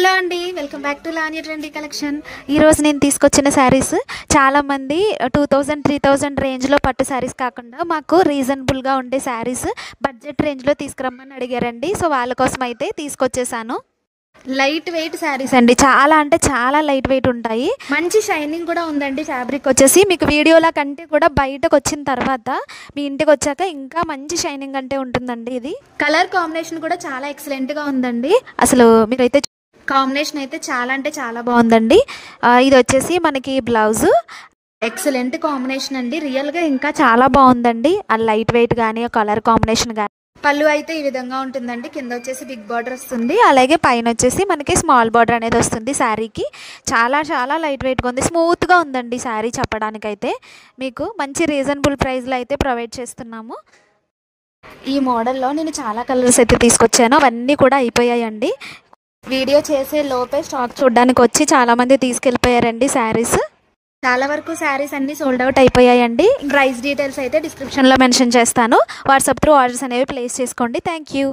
Hello అండి, welcome back to Lavanya trendy collection. ఈరోజు నేను తీసుకొచ్చిన శారీస్ చాలామంది 2000-3000 రేంజ్లో పట్టు శారీస్ కాకుండా మాకు రీజనబుల్గా ఉండే శారీస్ బడ్జెట్ రేంజ్లో తీసుకురమ్మని అడిగారండి. సో వాళ్ళ కోసం అయితే తీసుకొచ్చేసాను. లైట్ వెయిట్ శారీస్ అండి, చాలా అంటే చాలా లైట్ వెయిట్ ఉంటాయి. మంచి షైనింగ్ కూడా ఉందండి. ఫ్యాబ్రిక్ వచ్చేసి మీకు వీడియోలా కంటే కూడా బయటకు వచ్చిన తర్వాత మీ ఇంటికి వచ్చాక ఇంకా మంచి షైనింగ్ అంటే ఉంటుందండి. ఇది కలర్ కాంబినేషన్ కూడా చాలా ఎక్సలెంట్గా ఉందండి. అసలు మీరైతే కాంబినేషన్ అయితే చాలా అంటే చాలా బాగుందండి. ఇది వచ్చేసి మనకి బ్లౌజు ఎక్సలెంట్ కాంబినేషన్ అండి. రియల్గా ఇంకా చాలా బాగుందండి. ఆ లైట్ వెయిట్ కానీ ఆ కలర్ కాంబినేషన్ కానీ. పళ్ళు అయితే ఈ విధంగా ఉంటుందండి. కింద వచ్చేసి బిగ్ బార్డర్ వస్తుంది, అలాగే పైన వచ్చేసి మనకి స్మాల్ బార్డర్ అనేది వస్తుంది శారీకి. చాలా చాలా లైట్ వెయిట్గా ఉంది, స్మూత్గా ఉందండి శారీ. చెప్పడానికైతే మీకు మంచి రీజనబుల్ ప్రైస్లో అయితే ప్రొవైడ్ చేస్తున్నాము. ఈ మోడల్లో నేను చాలా కలర్స్ అయితే తీసుకొచ్చాను, అవన్నీ కూడా అయిపోయాయండి. వీడియో చేసే లోపే స్టాక్ చూడడానికి వచ్చి చాలామంది తీసుకెళ్ళిపోయారండి శారీస్. చాలా వరకు శారీస్ అన్నీ సోల్డ్ అవుట్ అయిపోయాయండి. ప్రైస్ డీటెయిల్స్ అయితే డిస్క్రిప్షన్లో మెన్షన్ చేస్తాను. వాట్సాప్ త్రూ ఆర్డర్స్ అనేవి ప్లేస్ చేసుకోండి. Thank you.